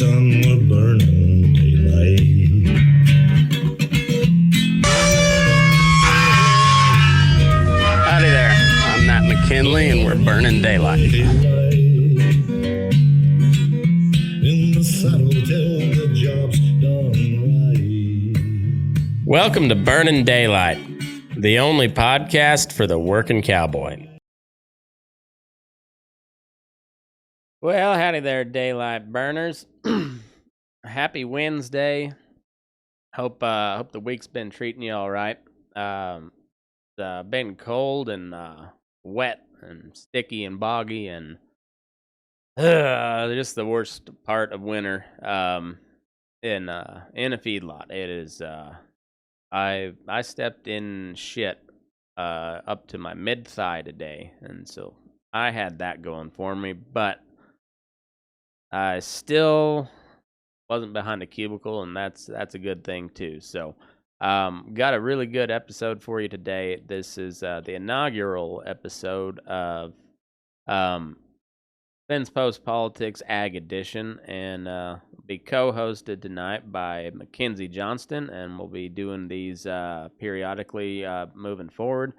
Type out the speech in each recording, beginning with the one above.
sun were burning daylight. Howdy there, I'm Matt McKinley and we're burning daylight. In the saddle till the job's done right. Welcome to Burning Daylight, the only podcast for the working cowboy. Well, howdy there, daylight burners. Happy Wednesday. Hope the week's been treating you all right. It's been cold and wet and sticky and boggy and just the worst part of winter in a feedlot. It is I stepped in shit up to my mid thigh today, and so I had that going for me, but I still wasn't behind a cubicle, and that's a good thing too. So, got a really good episode for you today. This is the inaugural episode of Finn's Post Politics Ag Edition, and be co-hosted tonight by Mackenzie Johnston, and we'll be doing these periodically moving forward.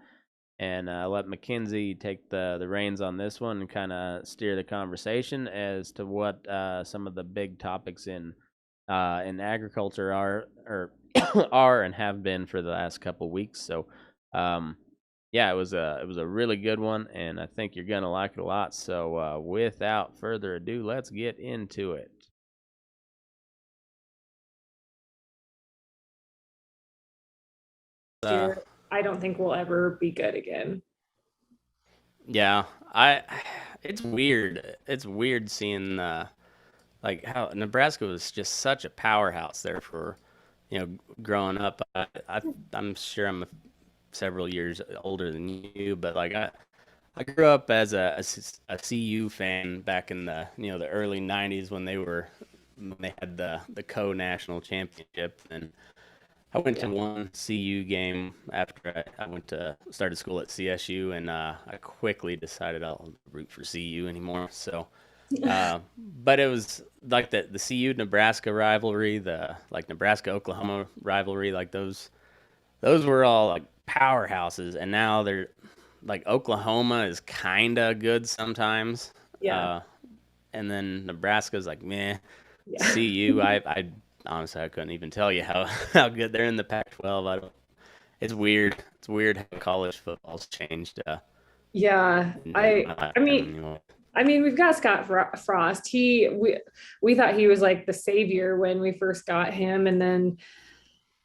And let Mackenzie take the reins on this one and kind of steer the conversation as to what some of the big topics in agriculture are are and have been for the last couple weeks. So, yeah, it was a really good one, and I think you're gonna like it a lot. So, without further ado, let's get into it. I don't think we'll ever be good again. Yeah, it's weird. It's weird seeing like how Nebraska was just such a powerhouse there for, growing up. I'm sure I'm several years older than you, but like I grew up as a CU fan back in the the early '90s when they had the co-national championship, and I went to one CU game after I started school at CSU, and I quickly decided I'll root for CU anymore. So, but it was like the CU Nebraska rivalry, the like Nebraska Oklahoma rivalry, like those were all like powerhouses, and now they're like Oklahoma is kind of good sometimes, and then Nebraska's like meh. Yeah. CU, I honestly, I couldn't even tell you how good they're in the Pac-12. It's weird. It's weird how college football's changed. Yeah, I mean, we've got Scott Frost. We thought he was like the savior when we first got him, and then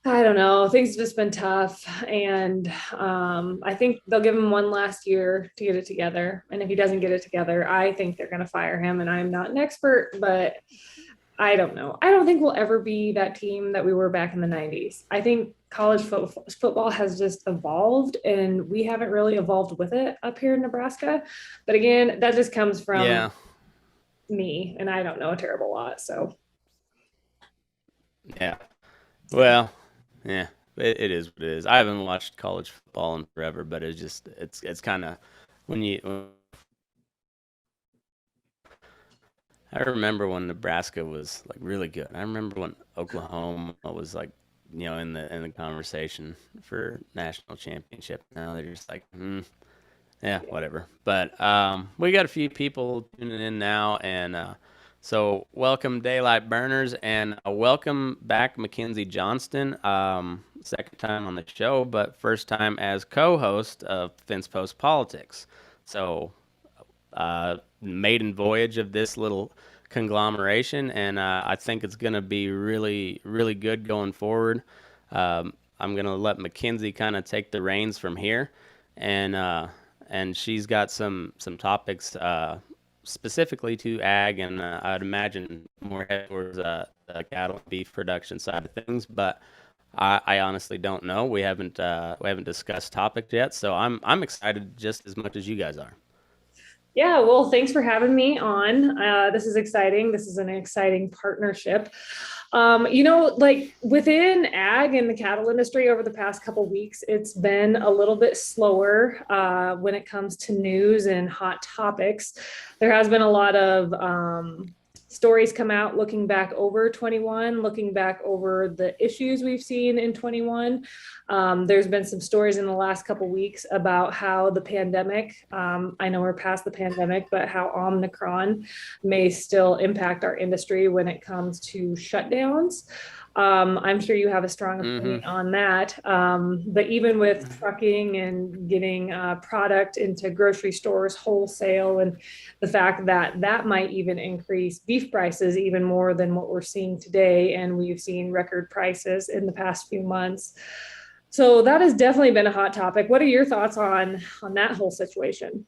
I don't know, things have just been tough, and I think they'll give him one last year to get it together. And if he doesn't get it together, I think they're going to fire him. And I'm not an expert, but I don't know. I don't think we'll ever be that team that we were back in the 90s. I think college football has just evolved, and we haven't really evolved with it up here in Nebraska. But again, that just comes from me, and I don't know a terrible lot. So, yeah. Well, yeah, it is what it is. I haven't watched college football in forever, but it's kind of I remember when Nebraska was like really good. I remember when Oklahoma was like, in the conversation for national championship. Now they're just like, yeah, whatever. But we got a few people tuning in now, and so welcome Daylight Burners, and welcome back Mackenzie Johnston. Second time on the show, but first time as co-host of Finn's Post Politics. So maiden voyage of this little conglomeration, and I think it's going to be really, really good going forward. I'm going to let Mackenzie kind of take the reins from here, and she's got some topics specifically to ag, and I'd imagine more head towards the cattle and beef production side of things, but I honestly don't know. We haven't discussed topics yet, so I'm excited just as much as you guys are. Yeah, well, thanks for having me on. This is exciting. This is an exciting partnership. Like within ag and the cattle industry over the past couple of weeks, it's been a little bit slower when it comes to news and hot topics. There has been a lot of stories come out looking back over 21, looking back over the issues we've seen in 21. There's been some stories in the last couple weeks about how the pandemic, I know we're past the pandemic, but how Omicron may still impact our industry when it comes to shutdowns. I'm sure you have a strong opinion on that. But even with trucking and getting product into grocery stores wholesale, and the fact that that might even increase beef prices even more than what we're seeing today. And we've seen record prices in the past few months. So that has definitely been a hot topic. What are your thoughts on that whole situation?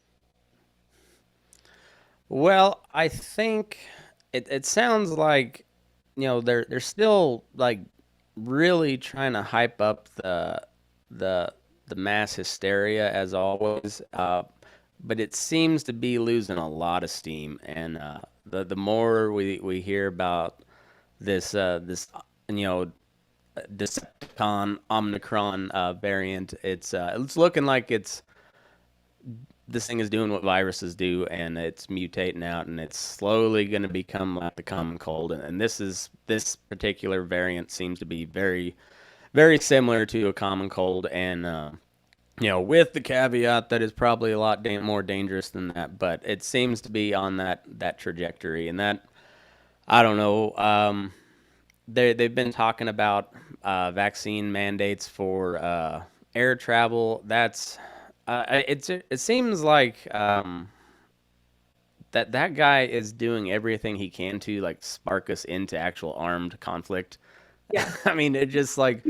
Well, I think it sounds like, they're still like really trying to hype up the the mass hysteria as always, but it seems to be losing a lot of steam. And the more we hear about this Decepticon Omicron variant, it's looking like this thing is doing what viruses do, and it's mutating out, and it's slowly going to become like the common cold. And this particular variant seems to be very, very similar to a common cold, and with the caveat that it's probably a lot more dangerous than that. But it seems to be on that trajectory, and that I don't know. They've been talking about vaccine mandates for air travel. It seems like that guy is doing everything he can to like spark us into actual armed conflict. Yeah. I mean, it just like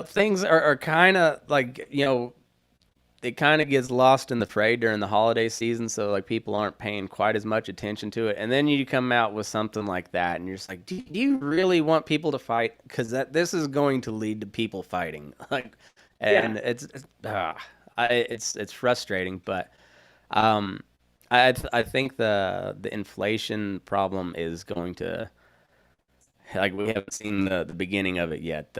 things are kind of like it kind of gets lost in the fray during the holiday season, so like people aren't paying quite as much attention to it. And then you come out with something like that, and you're just like, do you really want people to fight? Because this is going to lead to people fighting. Like, and it's frustrating, but I think the inflation problem is going to, like, we haven't seen the beginning of it yet.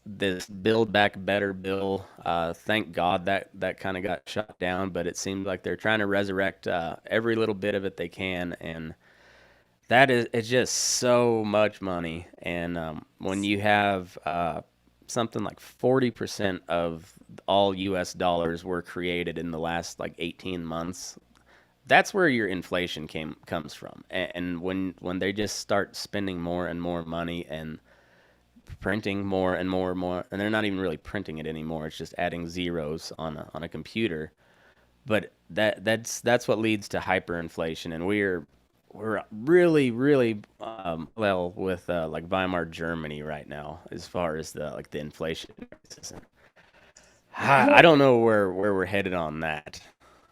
This Build Back Better bill, thank God that kind of got shut down, but it seems like they're trying to resurrect every little bit of it they can, and it's just so much money. And when you have something like 40% of all US dollars were created in the last like 18 months, that's where your inflation comes from. And when they just start spending more and more money and printing more and more and more, and they're not even really printing it anymore, it's just adding zeros on a computer. But that's what leads to hyperinflation, and we're really, really well with like Weimar Germany right now as far as the inflation. I don't know where we're headed on that.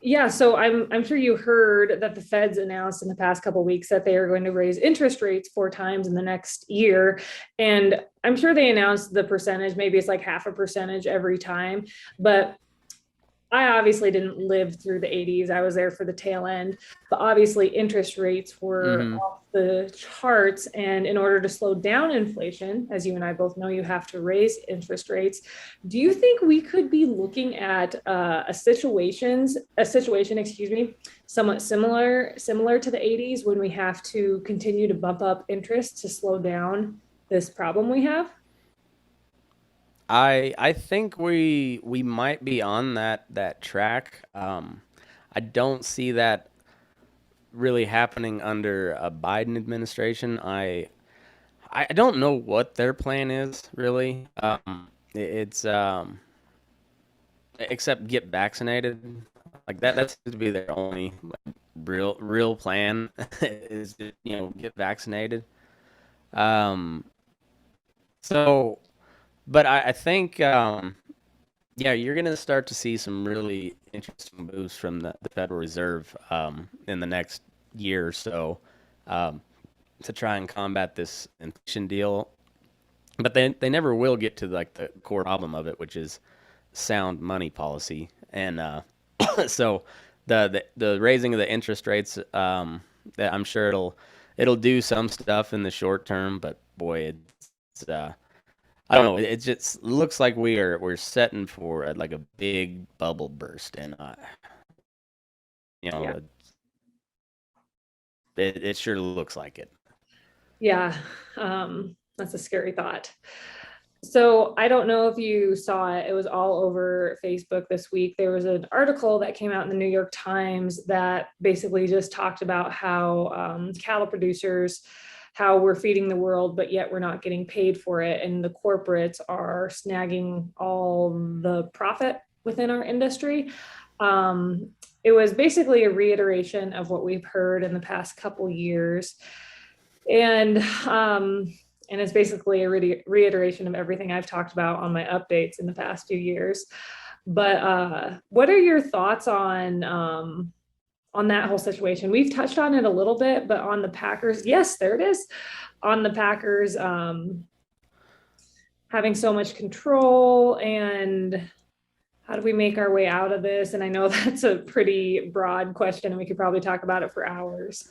Yeah, so I'm sure you heard that the Feds announced in the past couple of weeks that they are going to raise interest rates 4 times in the next year. And I'm sure they announced the percentage, maybe it's like half a percentage every time. But I obviously didn't live through the 80s. I was there for the tail end, but obviously interest rates were off the charts. And in order to slow down inflation, as you and I both know, you have to raise interest rates. Do you think we could be looking at a situation, somewhat similar to the 80s, when we have to continue to bump up interest to slow down this problem we have? I think we might be on that track. I don't see that really happening under a Biden administration. I don't know what their plan is really. It's except get vaccinated. Like that seems to be their only like, real plan is to, get vaccinated. Um, so. But I think, you're going to start to see some really interesting moves from the Federal Reserve in the next year or so to try and combat this inflation deal. But they never will get to like the core problem of it, which is sound money policy. And so the raising of the interest rates, I'm sure it'll do some stuff in the short term, but boy, it's I don't know. It just looks like we're setting for like a big bubble burst, and you know, Yeah. it sure looks like it. Yeah, that's a scary thought. So I don't know if you saw it. It was all over Facebook this week. There was an article that came out in the New York Times that basically just talked about how cattle producers, how we're feeding the world, but yet we're not getting paid for it. And the corporates are snagging all the profit within our industry. It was basically a reiteration of what we've heard in the past couple years. And it's basically a reiteration of everything I've talked about on my updates in the past few years. But what are your thoughts on that whole situation? We've touched on it a little bit, but on the Packers, yes, there it is. On the Packers having so much control, and how do we make our way out of this? And I know that's a pretty broad question, and we could probably talk about it for hours.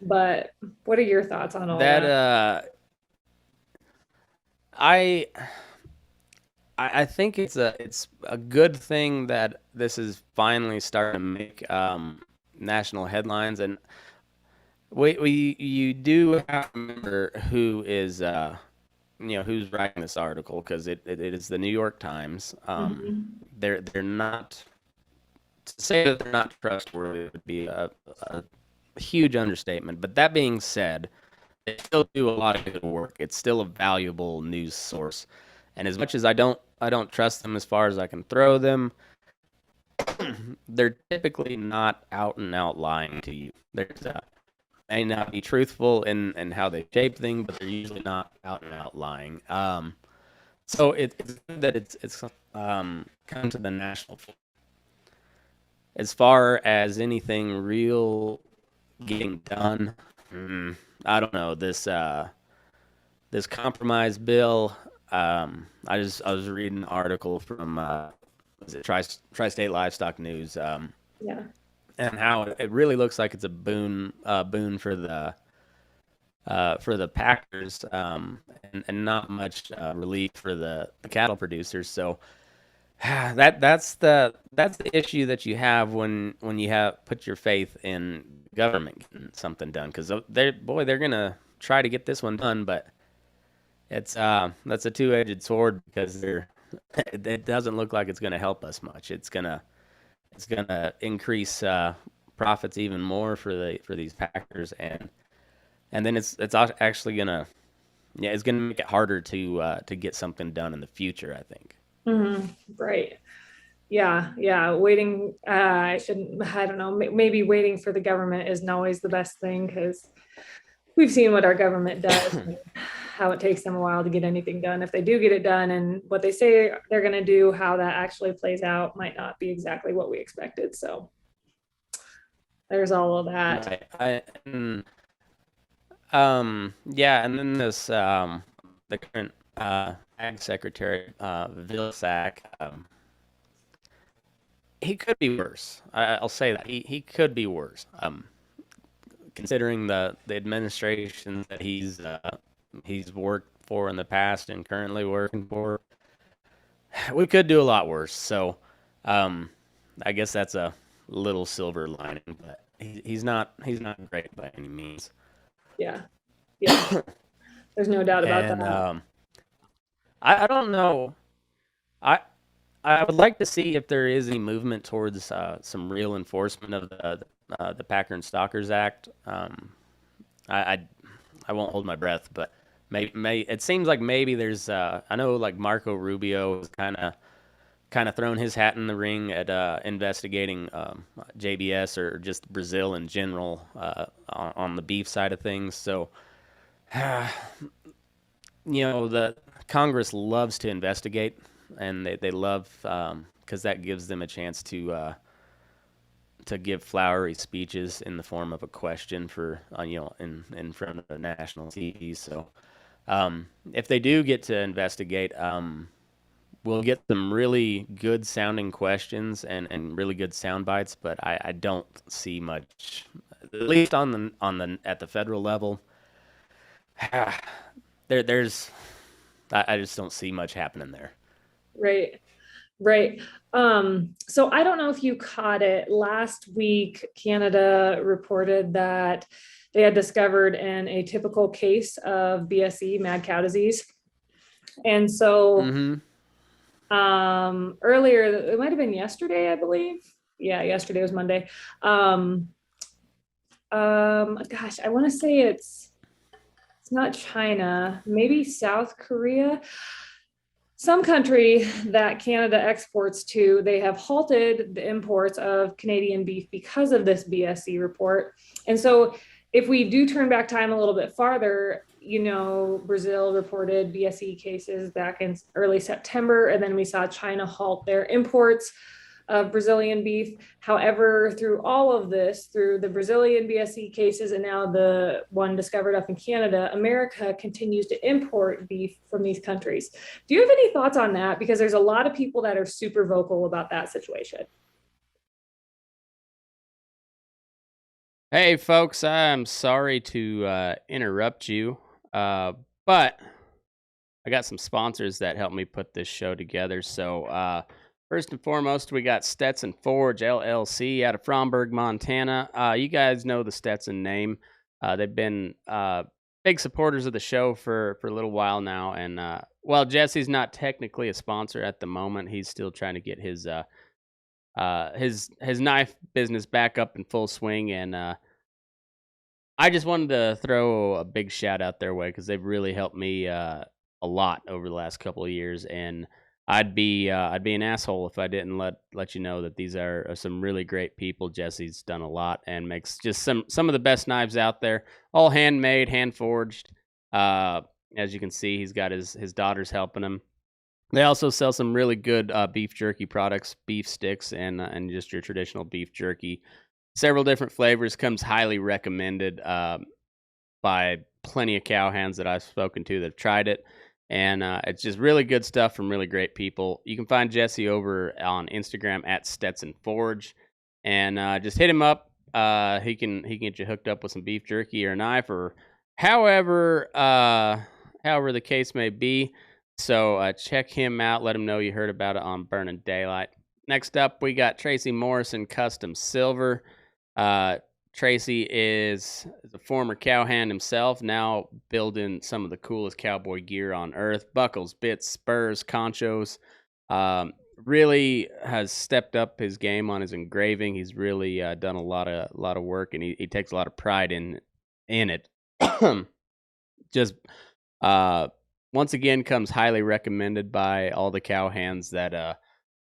But what are your thoughts on all that? I think it's a good thing that this is finally starting to make national headlines, and you do have to remember who is who's writing this article, because it is the New York Times. They're not, to say that they're not trustworthy would be a huge understatement. But that being said, they still do a lot of good work. It's still a valuable news source. And as much as I don't trust them as far as I can throw them, they're typically not out and out lying to you. May not be truthful in how they shape things, but they're usually not out and out lying. So it's good that it's come to the national. As far as anything real getting done, I don't know. This compromise bill. I was reading an article from was it Tri-State Livestock News? Yeah. And how it really looks like it's a boon for the Packers, and not much relief for the cattle producers. So that's the issue that you have when you put your faith in government getting something done, because they're gonna try to get this one done, but it's that's a two-edged sword, because it doesn't look like it's gonna help us much. It's gonna increase profits even more for these Packers, and then it's actually gonna make it harder to get something done in the future, I think. Right. Yeah. Waiting. I don't know. Maybe waiting for the government isn't always the best thing, because we've seen what our government does, and how it takes them a while to get anything done. If they do get it done, and what they say they're going to do, how that actually plays out might not be exactly what we expected. So there's all of that. Right. And then this the current ag secretary, Vilsack, he could be worse. I'll say that he could be worse. Considering the administration that he's worked for in the past and currently working for, we could do a lot worse. So I guess that's a little silver lining, but he's not great by any means. Yeah. There's no doubt about that. I don't know. I would like to see if there is any movement towards some real enforcement of the Packer and Stalkers Act. I won't hold my breath, but maybe it seems like maybe there's. I know like Marco Rubio has kind of thrown his hat in the ring at investigating JBS, or just Brazil in general, on the beef side of things. So, the Congress loves to investigate, and they love, because that gives them a chance to give flowery speeches in the form of a question for in front of the national TV. So if they do get to investigate, we'll get some really good sounding questions and really good sound bites, but I don't see much, at least at the federal level. I just don't see much happening there. Right. Right. So I don't know if you caught it. Last week, Canada reported that they had discovered an atypical case of BSE, mad cow disease. And so earlier, it might have been yesterday, I believe. Yeah, yesterday was Monday. Gosh, I want to say it's not China, maybe South Korea. Some country that Canada exports to, they have halted the imports of Canadian beef because of this BSE report. And so if we do turn back time a little bit farther, Brazil reported BSE cases back in early September, and then we saw China halt their imports of Brazilian beef. However, through all of this, through the Brazilian BSE cases and now the one discovered up in Canada, America continues to import beef from these countries. Do you have any thoughts on that? Because there's a lot of people that are super vocal about that situation. Hey, folks, I'm sorry to interrupt you, but I got some sponsors that helped me put this show together. So, first and foremost, we got Stetson Forge LLC out of Fromberg, Montana. You guys know the Stetson name. They've been big supporters of the show for a little while now. And while Jesse's not technically a sponsor at the moment, he's still trying to get his knife business back up in full swing. And I just wanted to throw a big shout out their way because they've really helped me a lot over the last couple of years. And I'd be an asshole if I didn't let you know that these are some really great people. Jesse's done a lot and makes just some of the best knives out there, all handmade, hand forged. As you can see, he's got his daughters helping him. They also sell some really good beef jerky products, beef sticks, and just your traditional beef jerky. Several different flavors, comes highly recommended by plenty of cowhands that I've spoken to that have tried it. And it's just really good stuff from really great people. You can find Jesse over on Instagram at Stetson Forge, and just hit him up. He can get you hooked up with some beef jerky or a knife or however the case may be. So check him out. Let him know you heard about it on Burning Daylight. Next up, we got Tracie Morrison Custom Silver. Tracie is a former cowhand himself, now building some of the coolest cowboy gear on earth. Buckles, bits, spurs, conchos. Really has stepped up his game on his engraving. He's really done a lot of work, and he takes a lot of pride in it. Just once again comes highly recommended by all the cowhands that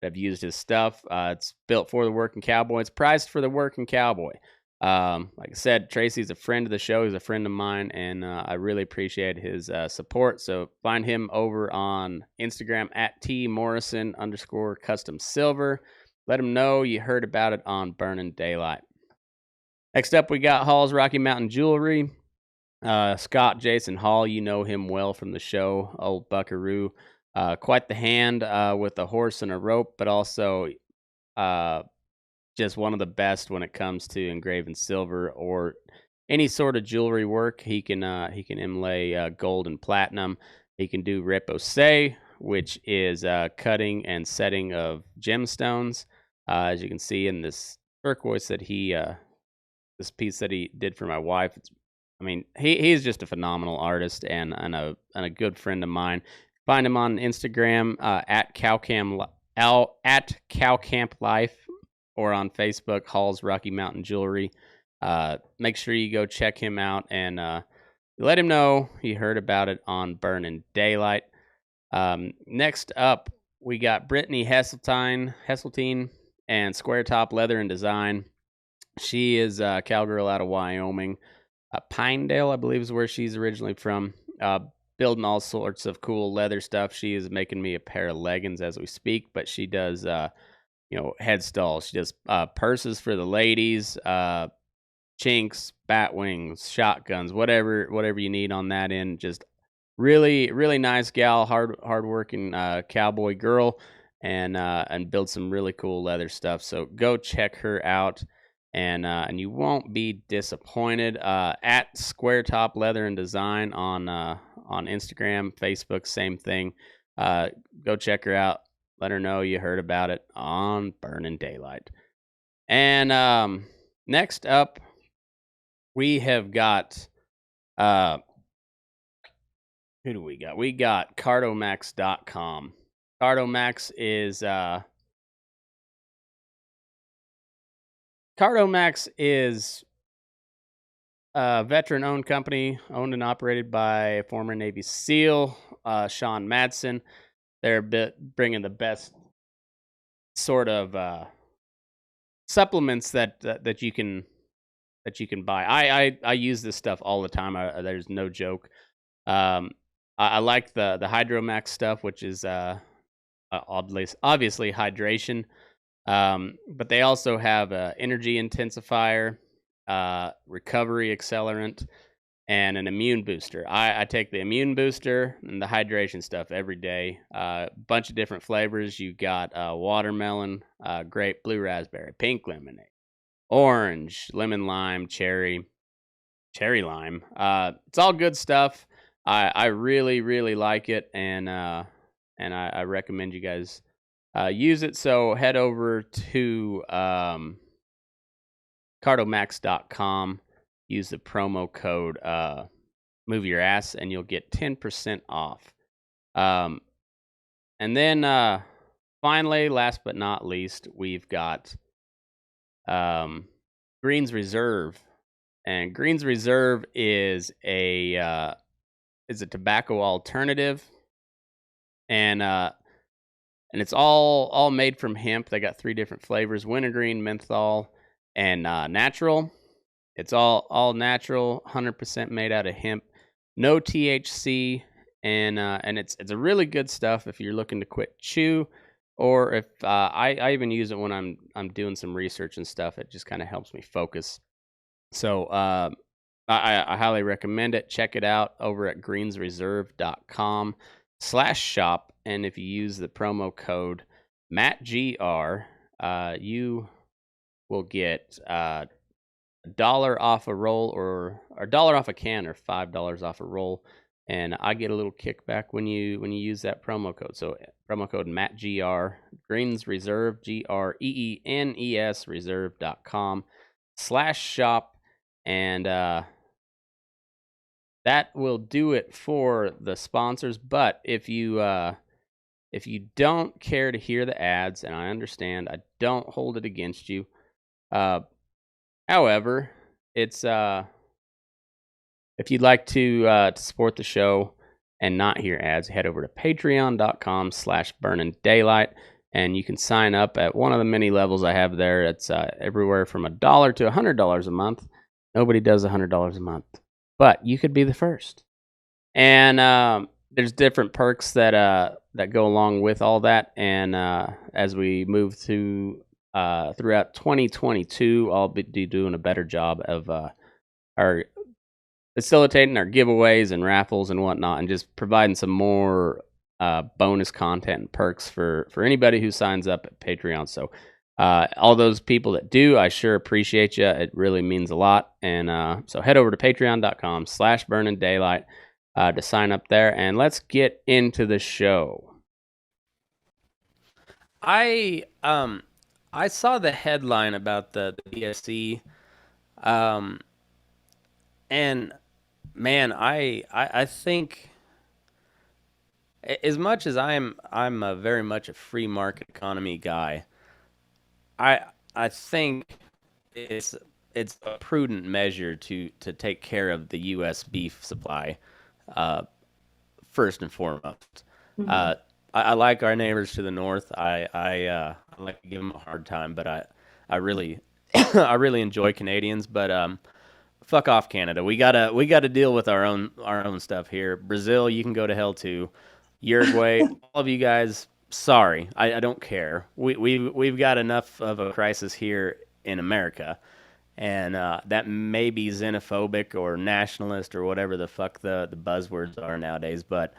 have used his stuff. It's built for the working cowboy. It's priced for the working cowboy. Like I said, Tracie's a friend of the show. He's a friend of mine, and I really appreciate his support. So find him over on Instagram at @Morrison_custom silver. Let him know you heard about it on Burning Daylight. Next up, we got Hall's Rocky Mountain Jewelry. Scott Jason Hall, you know him well from the show, old buckaroo. Quite the hand with a horse and a rope, but also just one of the best when it comes to engraving silver or any sort of jewelry work. He can inlay gold and platinum. He can do repoussé, which is cutting and setting of gemstones. As you can see in this turquoise that this piece that he did for my wife. He's just a phenomenal artist and a good friend of mine. Find him on Instagram at Cowcamp Life, or on Facebook, Hall's Rocky Mountain Jewelry. Make sure you go check him out and let him know you heard about it on Burning Daylight. Next up, we got Brittany Hesseltine and SquareTop Leather and Design. She is a cowgirl out of Wyoming. Pinedale, I believe, is where she's originally from. Building all sorts of cool leather stuff. She is making me a pair of leggings as we speak, but she does head stalls. She does purses for the ladies, chinks, bat wings, shotguns, whatever you need on that end. Just really, really nice gal, hardworking cowboy girl, and build some really cool leather stuff. So go check her out, and you won't be disappointed. At SquareTop Leather and Design on Instagram, Facebook, same thing. Go check her out. Let her know you heard about it on Burning Daylight. And next up, we have got who do we got? We got Cardomax.com. Cardomax is a veteran-owned company, owned and operated by former Navy SEAL Sean Madsen. They're bringing the best sort of supplements that you can buy. I use this stuff all the time. There's no joke. I like the Hydromax stuff, which is obviously hydration. But they also have a energy intensifier, recovery accelerant, and an immune booster. I take the immune booster and the hydration stuff every day. Bunch of different flavors. You got watermelon, grape, blue raspberry, pink lemonade, orange, lemon lime, cherry lime. It's all good stuff. I really, really like it, and I recommend you guys use it. So head over to Cardomax.com. Use the promo code Move Your Ass, and you'll get 10% off. And then finally, last but not least, we've got Greene's Reserve. And Greene's Reserve is a tobacco alternative, and it's all made from hemp. They got 3 different flavors: wintergreen, menthol, and natural. It's all natural, 100% made out of hemp, no THC, and it's a really good stuff if you're looking to quit chew, or if I even use it when I'm doing some research and stuff. It just kind of helps me focus. So I highly recommend it. Check it out over at greensreserve.com/shop. And if you use the promo code MattGR, you will get $1 off a roll, or $1 off a can, or $5 off a roll. And I get a little kickback when you use that promo code. So promo code MattGR, Greens Reserve, GREENES reserve.com/shop. And that will do it for the sponsors. But if you don't care to hear the ads, and I understand, I don't hold it against you. However, it's if you'd like to support the show and not hear ads, head over to patreon.com/burningdaylight, and you can sign up at one of the many levels I have there. It's everywhere from $1 to $100 a month. Nobody does $100 a month, but you could be the first. And there's different perks that go along with all that. And as we move throughout 2022, I'll be doing a better job of our facilitating our giveaways and raffles and whatnot, and just providing some more bonus content and perks for anybody who signs up at Patreon. So all those people that do, I sure appreciate you. It really means a lot. And so head over to patreon.com/burningdaylight to sign up there, and let's get into the show. I saw the headline about the BSC, and man, I think, as much as I'm a very much a free market economy guy, I think it's a prudent measure to take care of the U.S. beef supply first and foremost. Mm-hmm. I like our neighbors to the north. I like to give them a hard time, but I really I really enjoy Canadians. But fuck off, Canada. We gotta deal with our own stuff here. Brazil, you can go to hell too. Uruguay, all of you guys. Sorry, I don't care. We've got enough of a crisis here in America, and that may be xenophobic or nationalist or whatever the fuck the buzzwords are nowadays. But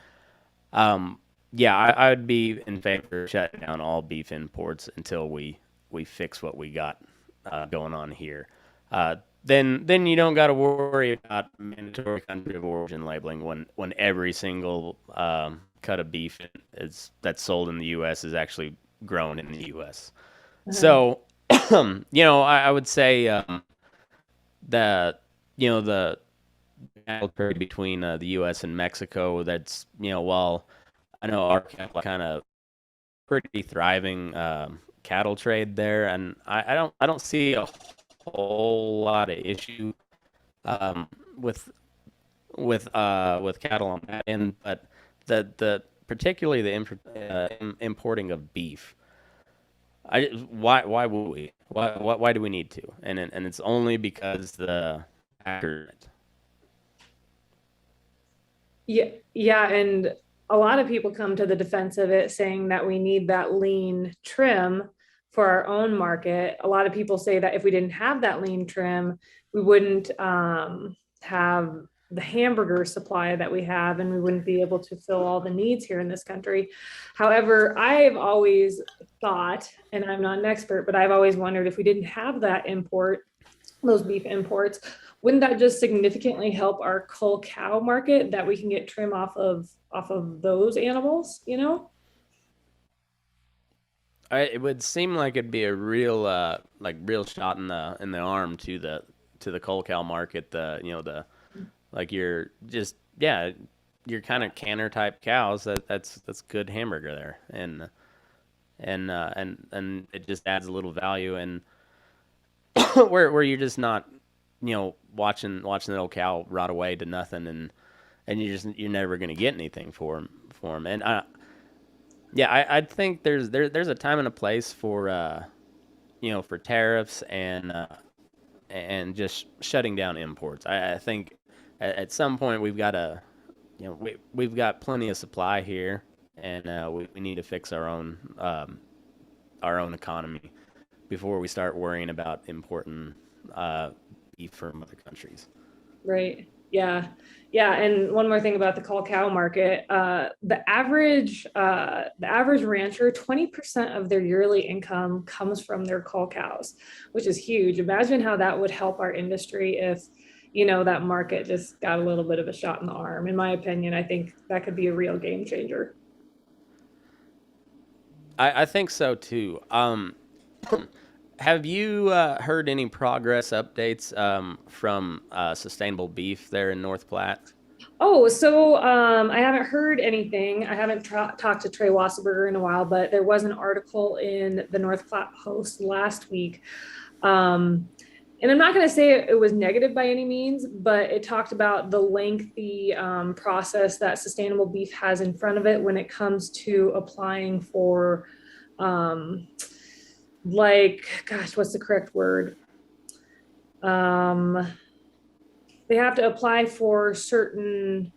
yeah, I would be in favor of shutting down all beef imports until we fix what we got going on here. Then you don't got to worry about mandatory country of origin labeling when every single cut of beef that's sold in the U.S. is actually grown in the U.S. Uh-huh. So, I would say that the cattle trade between the U.S. and Mexico. That's while I know our cattle kind of pretty thriving cattle trade there, and I don't see a whole lot of issue um, with with cattle on that end, but the particularly the importing of beef. Why would we? Why do we need to? And it's only because the accurate. Yeah, yeah, and a lot of people come to the defense of it, saying that we need that lean trim for our own market. A lot of people say that if we didn't have that lean trim, we wouldn't have the hamburger supply that we have, and we wouldn't be able to fill all the needs here in this country. However, I've always thought, and I'm not an expert, but I've always wondered if we didn't have that import, those beef imports, wouldn't that just significantly help our cull cow market, that we can get trim off of those animals, you know? It would seem like it'd be a real real shot in the arm to the cull cow market. The like you're just you're kind of canner type cows. That's good hamburger there, and it just adds a little value, and where you're just not watching the old cow rot away to nothing, and you're never gonna get anything for 'em. And I think there's a time and a place for for tariffs and just shutting down imports. I think at some point we've got to we've got plenty of supply here, and we need to fix our own economy before we start worrying about importing beef from other countries. Right. Yeah. Yeah. And one more thing about the cull cow market, the average rancher, 20% of their yearly income comes from their cull cows, which is huge. Imagine how that would help our industry if, that market just got a little bit of a shot in the arm. In my opinion, I think that could be a real game changer. I think so too. Have you heard any progress updates from Sustainable Beef there in North Platte? Oh, so I haven't heard anything. I haven't talked to Trey Wasserberger in a while, but there was an article in the North Platte Post last week. And I'm not going to say it was negative by any means, but it talked about the lengthy process that Sustainable Beef has in front of it when it comes to applying for, gosh, what's the correct word? They have to apply for certain,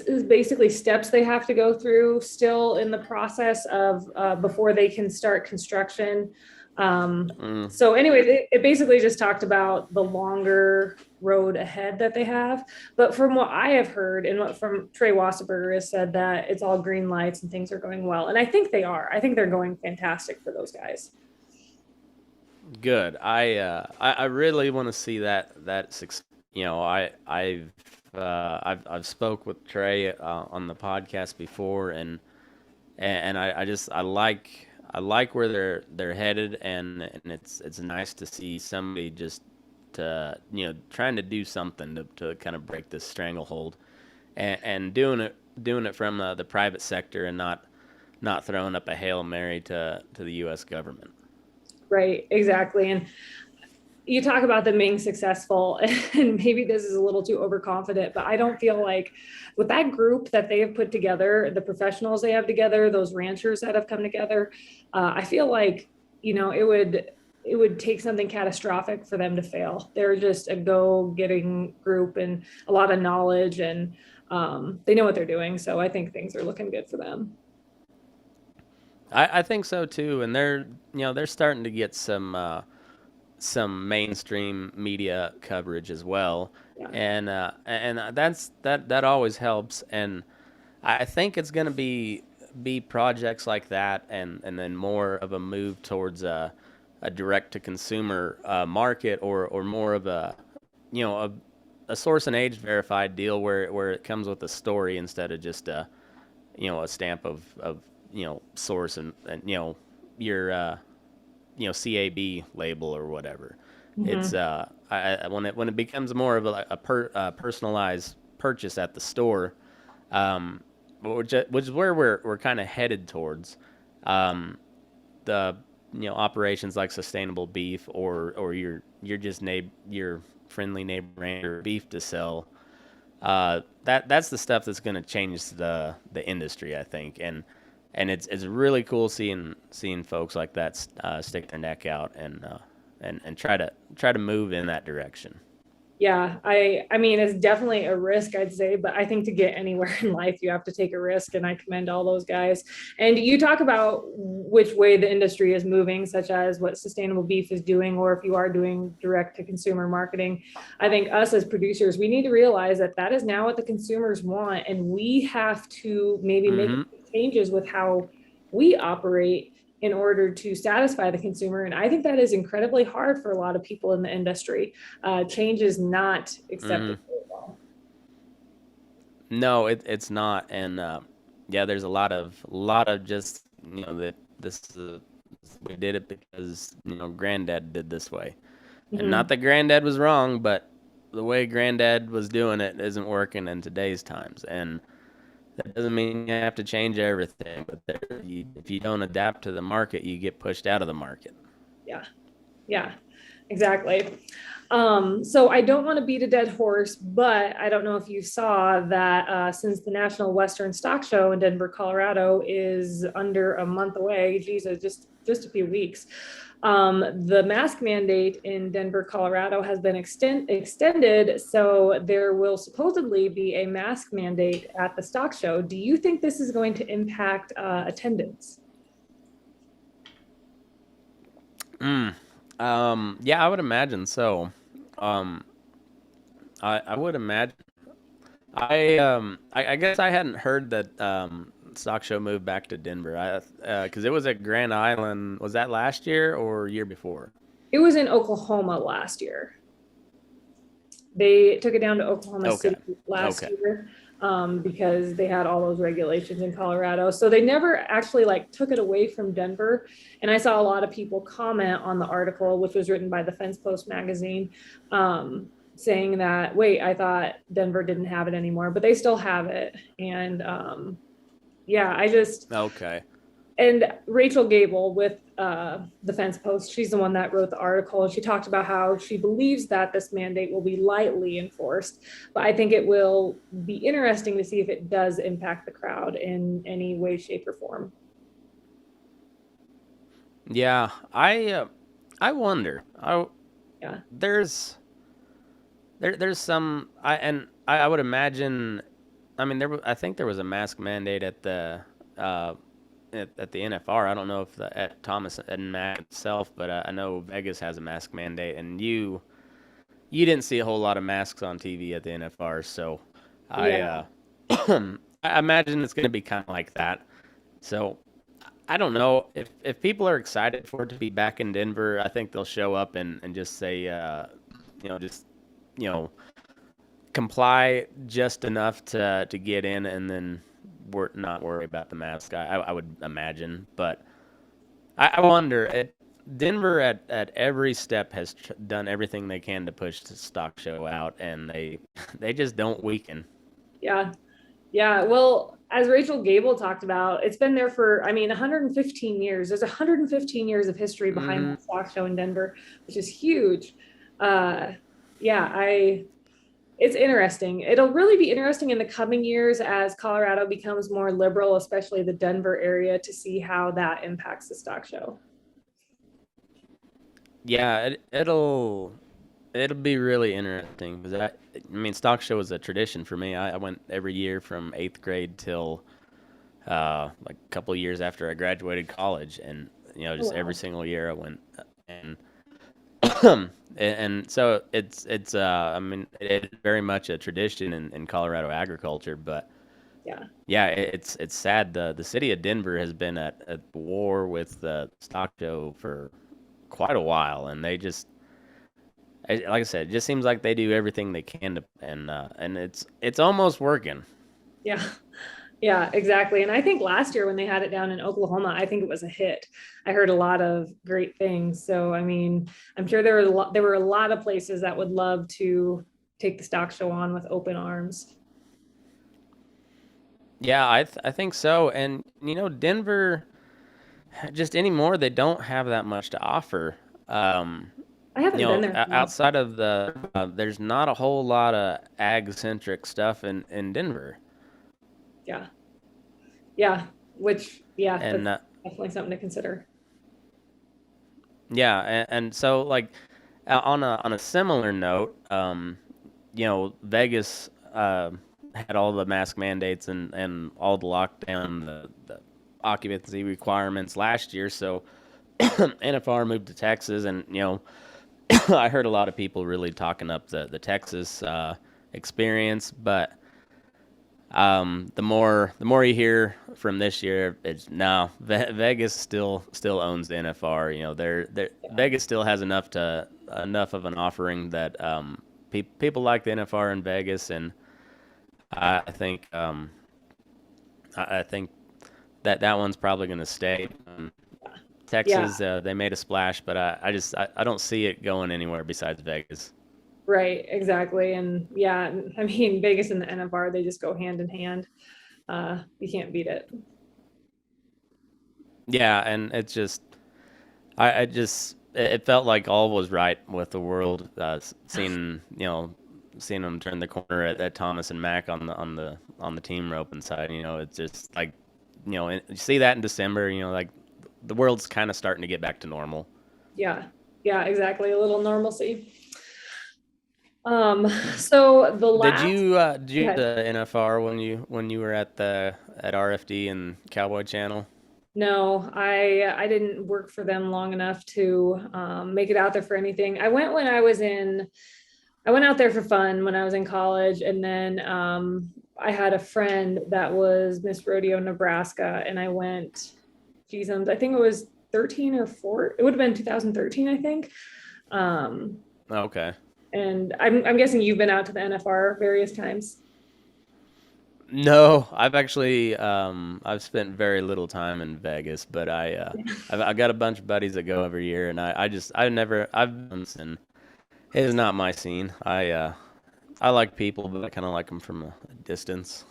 basically steps they have to go through still in the process of before they can start construction. So anyways, it basically just talked about the longer road ahead that they have. But from what I have heard and what from Trey Wasserberger has said, that it's all green lights and things are going well. And I think they are. I think they're going fantastic for those guys. Good. I really want to see that success. I've spoke with Trey on the podcast before, and I like where they're headed, and it's nice to see somebody just to trying to do something to kind of break this stranglehold, and doing it from the private sector, and not throwing up a Hail Mary to the U.S. government. Right, exactly. And you talk about them being successful, and maybe this is a little too overconfident, but I don't feel like with that group that they have put together, the professionals they have together, those ranchers that have come together, I feel like, it would take something catastrophic for them to fail. They're just a go-getting group and a lot of knowledge, and they know what they're doing. So I think things are looking good for them. I think so too, and they're starting to get some mainstream media coverage as well, Yeah. and that always helps. And I think it's going to be projects like that, and then more of a move towards a direct to consumer market, or more of a source and age verified deal where it comes with a story instead of just a stamp of source and your CAB label or whatever. It's Mhm. when it becomes more of a personalized purchase at the store, um, which is where we're kind of headed towards. Um, the operations like sustainable beef or your just your friendly neighbor rancher beef to sell. That's the stuff that's going to change the industry, I think, and it's really cool seeing folks like that stick their neck out and try to move in that direction. Yeah, I mean it's definitely a risk, I'd say, but I think to get anywhere in life you have to take a risk, and I commend all those guys. And you talk about which way the industry is moving, such as what sustainable beef is doing, or if you are doing direct to consumer marketing. I think us as producers, we need to realize that that is now what the consumers want, and we have to maybe make Mm-hmm. changes with how we operate in order to satisfy the consumer. And I think that is incredibly hard for a lot of people in the industry. Change is not accepted Mm-hmm. very well. No, it's not, and yeah, there's a lot of just that this we did it because granddad did this way, and Mhm. not that granddad was wrong, but the way granddad was doing it isn't working in today's times, and that doesn't mean you have to change everything, but if you don't adapt to the market, you get pushed out of the market. Yeah, yeah, exactly. So I don't want to beat a dead horse, but I don't know if you saw that since the National Western Stock Show in Denver, Colorado is under a month away, Jesus, just a few weeks. The mask mandate in Denver, Colorado has been extended, so there will supposedly be a mask mandate at the stock show. Do you think this is going to impact attendance? Mm. Yeah, I would imagine so. Um, I would imagine. I guess I hadn't heard that stock show moved back to Denver. Because it was at Grand Island. Was that last year or year before? It was in Oklahoma last year. They took it down to Oklahoma Okay. City last Okay. year because they had all those regulations in Colorado. So they never actually like took it away from Denver. And I saw a lot of people comment on the article, which was written by the Fence Post magazine, saying that, wait, I thought Denver didn't have it anymore, but they still have it. And yeah, I just, Okay. and Rachel Gable with the Fence Post, she's the one that wrote the article, and she talked about how she believes that this mandate will be lightly enforced, but I think it will be interesting to see if it does impact the crowd in any way, shape, or form. Yeah. I wonder. Yeah. There's some I would imagine. I mean, I think there was a mask mandate at the at the NFR. I don't know if at Thomas and Mack itself, but I know Vegas has a mask mandate, and you didn't see a whole lot of masks on TV at the NFR, so I Yeah. I imagine it's going to be kind of like that. So I don't know if people are excited for it to be back in Denver. I think they'll show up and just say just you know comply just enough to get in, and then not worry about the mask. I would imagine, but I wonder. Denver at every step has done everything they can to push the stock show out, and they just don't weaken. Yeah. Yeah, well, as Rachel Gable talked about, it's been there for, I mean, 115 years. There's 115 years of history behind Mm, the stock show in Denver, which is huge. Uh, yeah, it's interesting. It'll really be interesting in the coming years as Colorado becomes more liberal, especially the Denver area, to see how that impacts the stock show. yeah, it'll be really interesting because I mean, stock show is a tradition for me. I went every year from eighth grade till like a couple of years after I graduated college, and Oh, just every wow. single year I went, and and so it's I mean it's very much a tradition in Colorado agriculture, but Yeah. yeah, it's sad. The city of Denver has been at war with the stock show for quite a while, and they just like I said, it just seems like they do everything they can to, and it's almost working. Yeah. Yeah, exactly. And I think last year when they had it down in Oklahoma, I think it was a hit. I heard a lot of great things. So I mean, I'm sure there were a lot of places that would love to take the stock show on with open arms. Yeah, I think so. And Denver, just anymore, they don't have that much to offer. Um, I haven't been there in a while. outside of there's not a whole lot of ag-centric stuff in Denver. Yeah. Yeah. Which, yeah, And that's definitely something to consider. yeah, and so like on a similar note, Vegas had all the mask mandates and all the lockdown, the occupancy requirements last year. So NFR moved to Texas, and I heard a lot of people really talking up the Texas experience, but the more you hear from this year, it's no. Vegas still owns the NFR. They're Vegas still has enough of an offering that people like the NFR in Vegas, and I think I think that one's probably going to stay. Yeah. Texas, they made a splash, but I don't see it going anywhere besides Vegas. Right, exactly. And yeah, I mean, Vegas and the NFR, they just go hand in hand. You can't beat it. Yeah, and it's just I just it felt like all was right with the world. Seeing them turn the corner at Thomas and Mack on the team roping side. It's just like you see that in December. Like the world's kind of starting to get back to normal. Yeah, yeah, exactly. A little normalcy. So the Did last, you did go you ahead. the NFR when you were at RFD and Cowboy Channel? No, I didn't work for them long enough to make it out there for anything. I went out there for fun when I was in college, and then I had a friend that was Miss Rodeo Nebraska, and I went, geez, I think it was 13 or 4. It would have been 2013, I think. Um, Okay. and I'm guessing you've been out to the NFR various times. No, I've spent very little time in Vegas, but I've got a bunch of buddies that go every year, and I've and it is not my scene. I like people, but I kind of like them from a distance.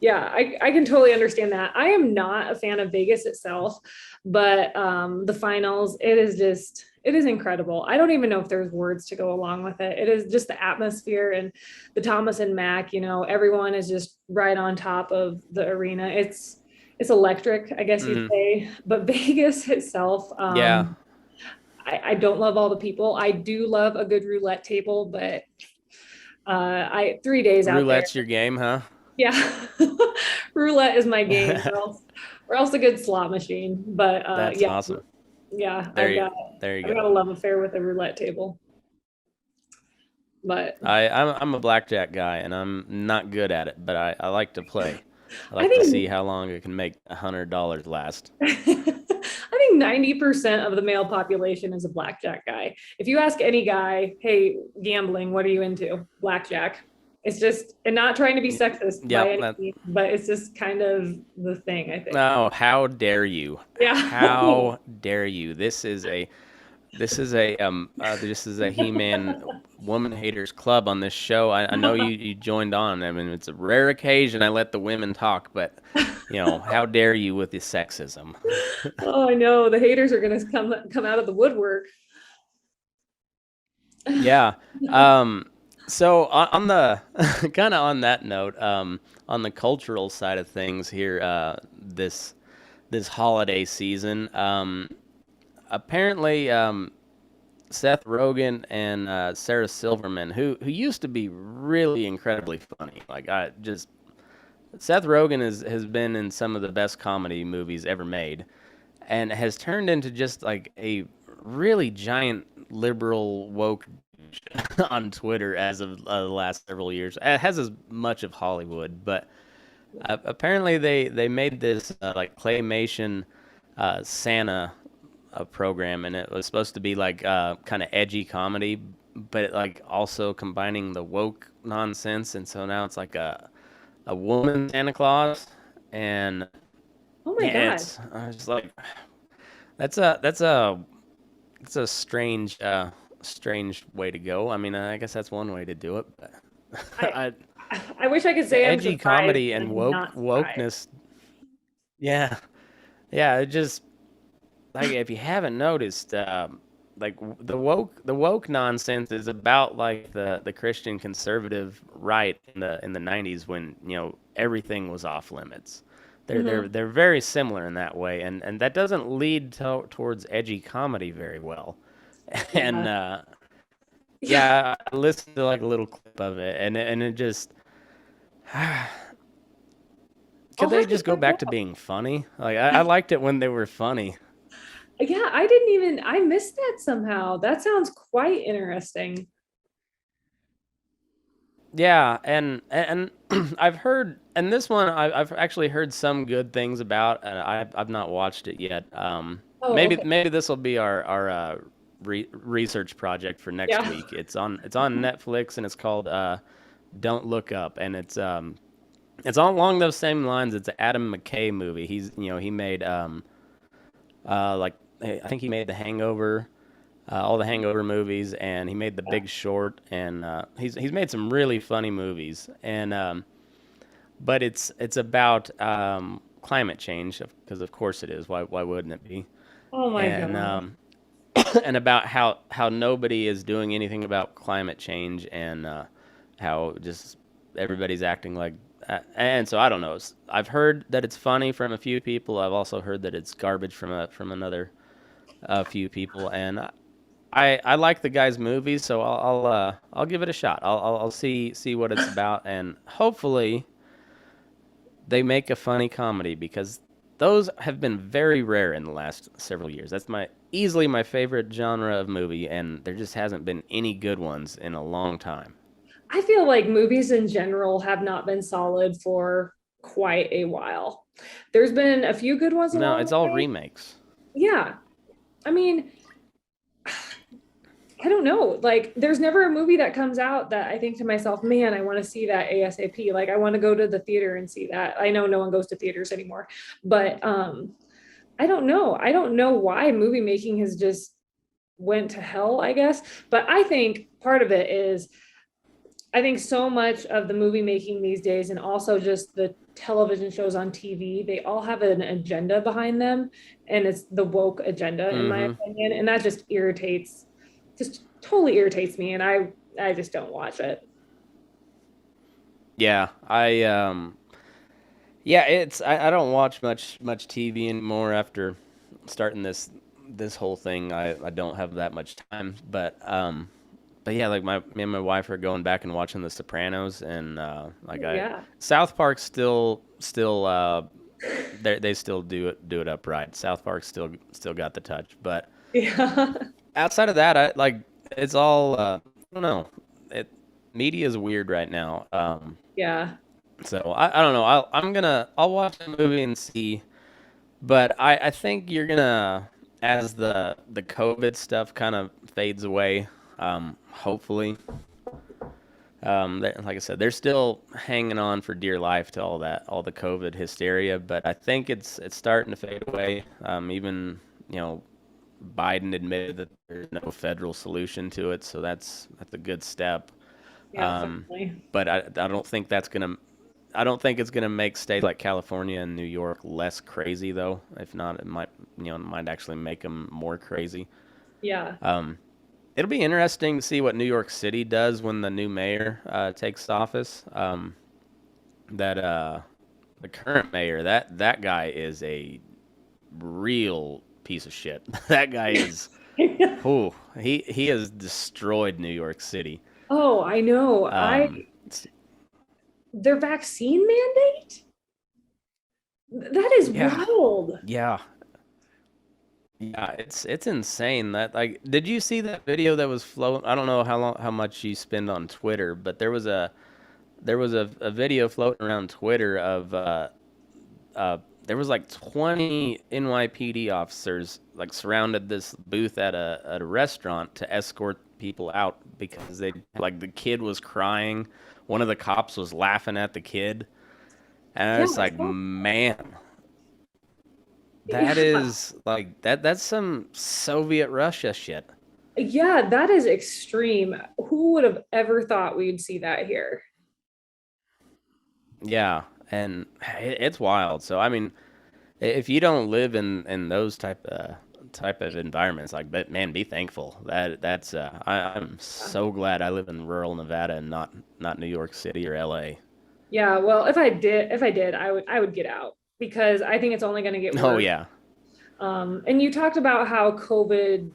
Yeah, I can totally understand that. I am not a fan of Vegas itself, but the finals, it is incredible. I don't even know if there's words to go along with it. It is just the atmosphere and the Thomas and Mack, everyone is just right on top of the arena. It's electric, I guess you'd Hmm. say. But Vegas itself, Yeah, I don't love all the people. I do love a good roulette table, but I 3 days out there. roulette's your game, huh? Yeah. Roulette is my game, or else a good slot machine. But That's yeah, awesome. yeah, There you there you I've got a go. love affair with a roulette table. But I'm a blackjack guy, and I'm not good at it, but I like to play. I I like to see think how long it can make $100 last. I think 90% of the male population is a blackjack guy. If you ask any guy, hey, gambling, what are you into? Blackjack. It's just, and not trying to be sexist by Yep. any means, but it's just kind of the thing, I think. Oh, how dare you? Yeah. How dare you? This is a He-Man woman haters club on this show. I know you joined on. I mean, it's a rare occasion I let the women talk, but how dare you with the sexism? Oh, I know. The haters are going to come out of the woodwork. Yeah. So on the kind of on that note, on the cultural side of things here, this holiday season, apparently Seth Rogen and Sarah Silverman, who used to be really incredibly funny. Like Seth Rogen has been in some of the best comedy movies ever made, and has turned into just like a really giant liberal woke on Twitter as of the last several years. It has as much of Hollywood, but apparently they made this like claymation Santa program, and it was supposed to be like kind of edgy comedy, but like also combining the woke nonsense, and so now it's like a woman Santa Claus, and Oh my yeah, God. it's I was just like, that's a it's a strange way to go. I mean, I guess that's one way to do it, but I I, I wish I could the say I'm edgy surprised, comedy but and I'm not surprised. wokeness, yeah, yeah, it just like if you haven't noticed, like the woke nonsense is about like the Christian conservative right in the 90s when everything was off limits. Hmm. They're very similar in that way, and that doesn't lead towards edgy comedy very well. And Yeah. Yeah. yeah, I listened to like a little clip of it, and it just I'll could they have to just go check it back to out. being funny? Like I liked it when they were funny. Yeah, I didn't even, I missed that somehow. That sounds quite interesting. Yeah, and I've heard, and this one I've actually heard some good things about, and I've not watched it yet. Oh, Maybe okay. this will be our research project for next Yeah. week. It's on Netflix, and it's called Don't Look Up, and it's all along those same lines. It's an Adam McKay movie. He made like I think he made The Hangover, all the Hangover movies, and he made The Big Short, and he's made some really funny movies, and but it's about climate change because of course it is. Why wouldn't it be? Oh my And God. and about how nobody is doing anything about climate change, and how just everybody's acting like. And so I don't know. I've heard that it's funny from a few people. I've also heard that it's garbage from another a few people, and I like the guy's movies, so I'll give it a shot. I'll see what it's about, and hopefully they make a funny comedy because those have been very rare in the last several years. That's my easily my favorite genre of movie, and there just hasn't been any good ones in a long time. I feel like movies in general have not been solid for quite a while. There's been a few good ones No, along it's the all way. remakes. Yeah. I mean, I don't know. Like, there's never a movie that comes out that I think to myself, man, I want to see that ASAP. Like, I want to go to the theater and see that. I know no one goes to theaters anymore, but I don't know. I don't know why movie making has just went to hell, I guess. But I think part of it is I think so much of the movie making these days, and also just the television shows on TV, they all have an agenda behind them, and it's the woke agenda, in my Mm-hmm. opinion, and that just irritates, just totally irritates me, and I just don't watch it. Yeah, yeah, I don't watch much TV anymore after starting this whole thing. I don't have that much time, but yeah, like me and my wife are going back and watching The Sopranos, and like I Yeah, South Park still they still do it upright. South Park still got the touch, but yeah, outside of that, I like it's all I don't know. It Media is weird right now. yeah. So I don't know. I'll watch the movie and see, but I think you're gonna as the COVID stuff kind of fades away. Hopefully, like I said, they're still hanging on for dear life to all the COVID hysteria, but I think it's starting to fade away. Even you know, Biden admitted that there's no federal solution to it, so that's a good step. Yeah, Um, definitely. but I don't think that's gonna. I don't think it's gonna make states like California and New York less crazy, though. If not, it might actually make them more crazy. Yeah. Um, It'll be interesting to see what New York City does when the new mayor takes office. That The current mayor, that guy is a real piece of shit. That guy is, oh, he has destroyed New York City. Oh, I know. Um, Their vaccine mandate? That is yeah, wild. yeah, yeah. It's insane that like. Did you see that video that was floating? I don't know how much you spend on Twitter, but there was a video floating around Twitter of there was like 20 NYPD officers like surrounded this booth at a restaurant to escort people out because they like the kid was crying. One of the cops was laughing at the kid, And I Yeah, was like, man, that yeah, is like that's some Soviet Russia shit. yeah, that is extreme. Who would have ever thought we'd see that here? Yeah, and it's wild. So I mean, if you don't live in those type of environments, like, but man, be thankful that's I'm so glad I live in rural Nevada and not New York City or LA. Yeah, well, if I did, I would get out because I think it's only going to get Oh worse. yeah. And you talked about how COVID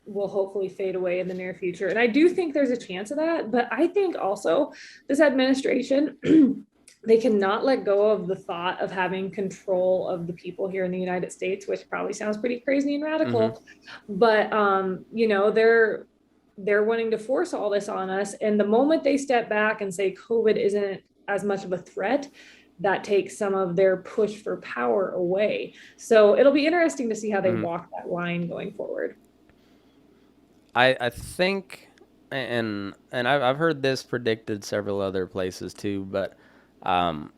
will hopefully fade away in the near future. And I do think there's a chance of that. But I think also this administration, they cannot let go of the thought of having control of the people here in the United States, which probably sounds pretty crazy and Hmm. radical. But they're wanting to force all this on us. And the moment they step back and say COVID isn't as much of a threat, that takes some of their push for power away. So it'll be interesting to see how they Hmm. walk that line going forward. I think, and I've heard this predicted several other places too, but um,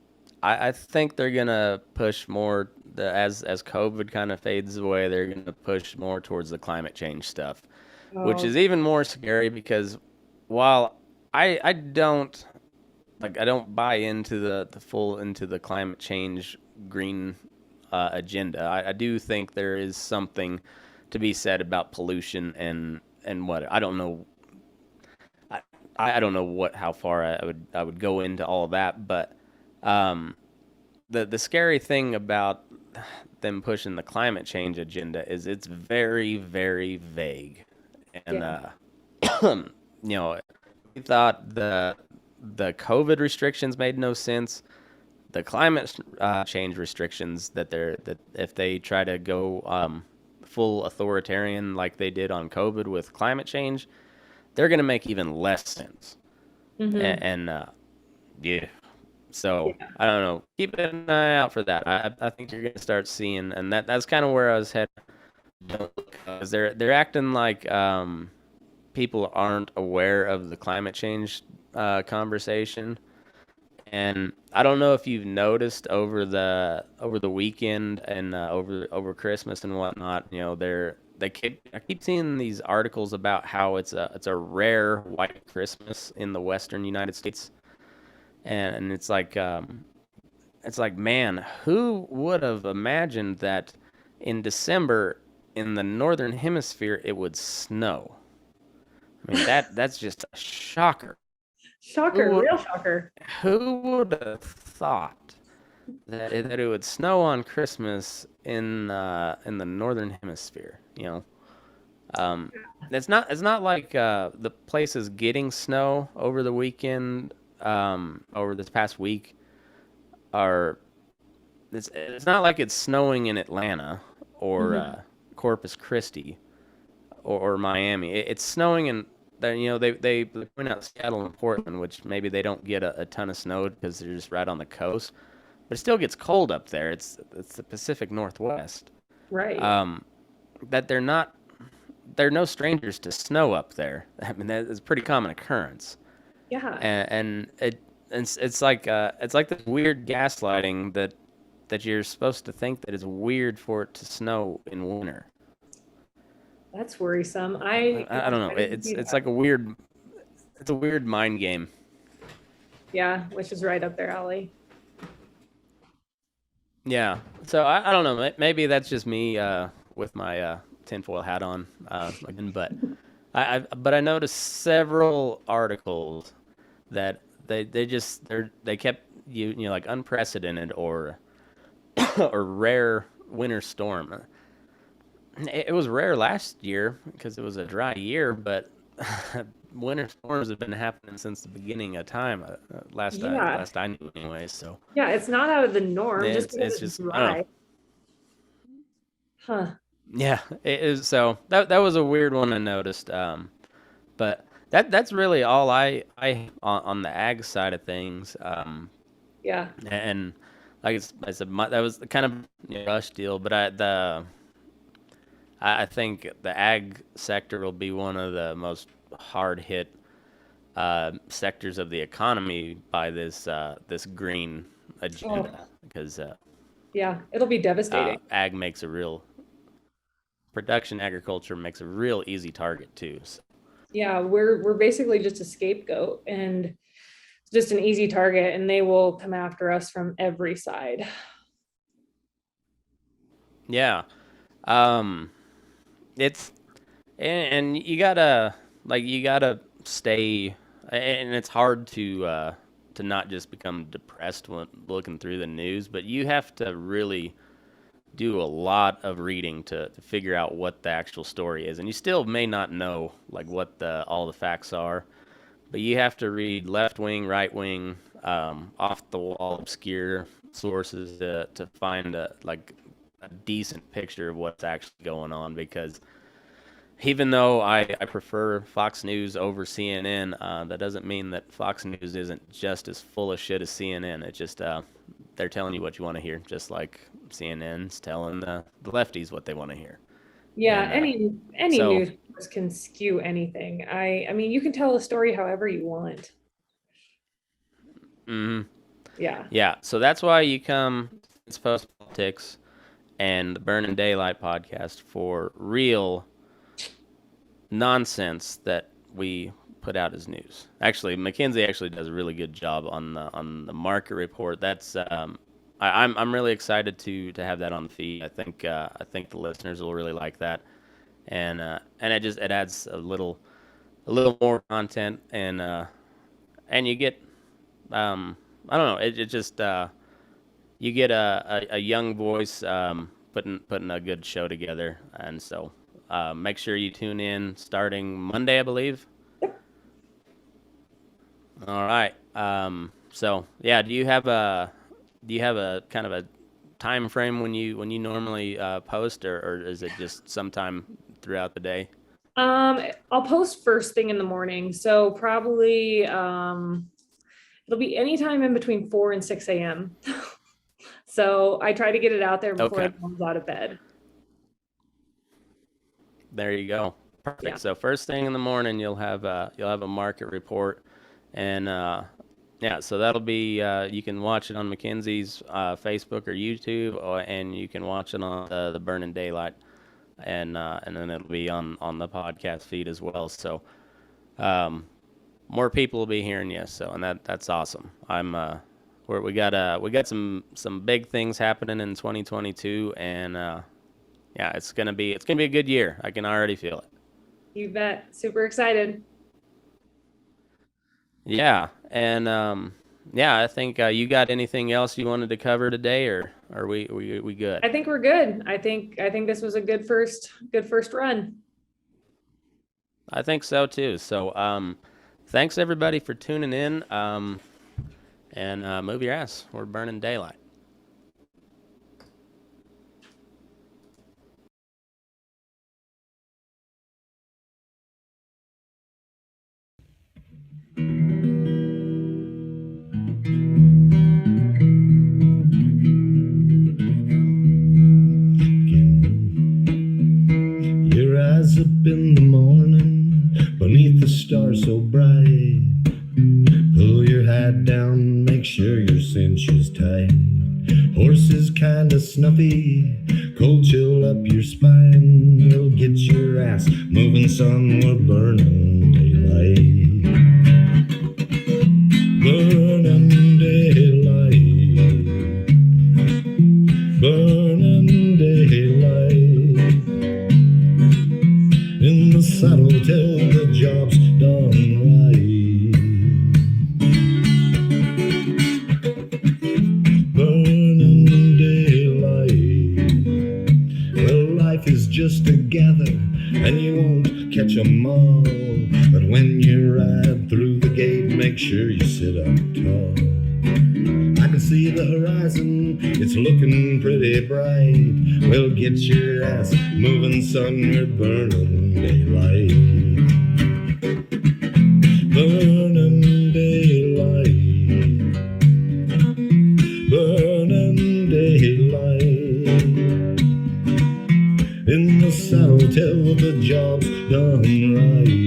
I think they're gonna push more as COVID kind of fades away. They're gonna push more towards the climate change stuff, which Oh, is even more scary because while I don't like I don't buy into the full into the climate change green agenda. I do think there is something to be said about pollution and what I don't know. I, I don't know what how far I would go into all of that, but um, the scary thing about them pushing the climate change agenda is it's very vague, and yeah. you know we thought the COVID restrictions made no sense. The climate change restrictions that if they try to go full authoritarian like they did on COVID with climate change, they're going to make even less sense. Hmm. And yeah, so Yeah. I don't know. Keep an eye out for that. I think you're going to start seeing, and that's kind of where I was heading. Because they're acting like people aren't aware of the climate change conversation. And I don't know if you've noticed over the weekend and over Christmas and whatnot. You know, I keep seeing these articles about how it's a rare white Christmas in the Western United States, and it's like man, who would have imagined that in December in the Northern Hemisphere it would snow? I mean that's just a shocker. Shocker, Who real shocker. who would have thought that it would snow on Christmas in the northern hemisphere. You know, um, it's not like the place is getting snow over the weekend, over this past week. Or it's not like it's snowing in Atlanta or Hmm. Corpus Christi or Miami. It's snowing in. You know, they point out Seattle and Portland, which maybe they don't get a ton of snow because they're just right on the coast, but it still gets cold up there. It's the Pacific Northwest. Right. Um, that they're no strangers to snow up there. I mean that is a pretty common occurrence, Yeah. and it's like this weird gaslighting that you're supposed to think that it's weird for it to snow in winter. That's worrisome. I I yeah, don't know. I didn't see It's that. like it's a weird mind game. Yeah, which is right up their alley. Yeah. So I don't know. Maybe that's just me with my tinfoil hat on again, but but I noticed several articles that they kept you know like unprecedented or or rare winter storm. It was rare last year because it was a dry year, but winter storms have been happening since the beginning of time. Yeah. Last I knew, anyway. So Yeah, it's not out of the norm just because it's it's just I don't know. dry. Huh. Yeah, it is. So that was a weird one I noticed. But that's really all I on the ag side of things. Yeah. And like I said, that was kind of rush deal. But I think the ag sector will be one of the most hard hit sectors of the economy by this green agenda because yeah, it'll be devastating. Production agriculture makes a real easy target too. So. Yeah, we're basically just a scapegoat and just an easy target, and they will come after us from every side. Yeah. It's and you gotta stay, and it's hard to not just become depressed when looking through the news, but you have to really do a lot of reading to figure out what the actual story is, and you still may not know like what all the facts are, but you have to read left wing, right wing, off the wall, obscure sources to find a decent picture of what's actually going on. Because even though I prefer Fox News over CNN, that doesn't mean that Fox News isn't just as full of shit as CNN. It's just they're telling you what you want to hear, just like CNN's telling the lefties what they want to hear. Yeah, And, any news source can skew anything. I mean, you can tell a story however you want. Mm-hmm. Yeah. Yeah, so that's why you come to Post Politics and the Burning Daylight podcast for real nonsense that we put out as news. Actually, Mackenzie actually does a really good job on the market report. That's I'm really excited to have that on the feed. I think the listeners will really like that, and it adds a little more content, and you get I don't know, it just you get a young voice putting a good show together, and so make sure you tune in starting Monday, I believe. All right. So yeah, do you have a kind of a time frame when you normally post, or is it just sometime throughout the day? I'll post first thing in the morning, so probably it'll be anytime in between 4 and 6 a.m. So I try to get it out there before it comes out of bed. There you go. Perfect. Yeah. So first thing in the morning, you'll have a market report, and yeah, so that'll be you can watch it on Mackenzie's Facebook or YouTube, and you can watch it on the Burning Daylight, and then it'll be on the podcast feed as well. So more people will be hearing you. So and that's awesome. We got some big things happening in 2022, and yeah, it's gonna be a good year. I can already feel it. You bet. Super excited. Yeah, and yeah, I think you got anything else you wanted to cover today, or are we good? I think we're good. I think this was a good first run. I think so too. So thanks everybody for tuning in, and move your ass. We're burning daylight. Your eyes up in the morning, beneath the stars so bright. Pull your hat down, make sure your cinch is tight. Horse is kinda snuffy, cold chill up your spine. We'll get your ass moving, son, we're burning daylight. Burning daylight. Burning daylight. In the saddle till the job's done right. Burning daylight. Well, life is just a gather, and you won't catch 'em all. But when you ride through the gate, make sure you sit up tall. I can see the horizon, it's looking pretty bright. Well, get your ass moving, son, we're burning daylight. Burning daylight. Burning daylight. In the saddle till the job's done right.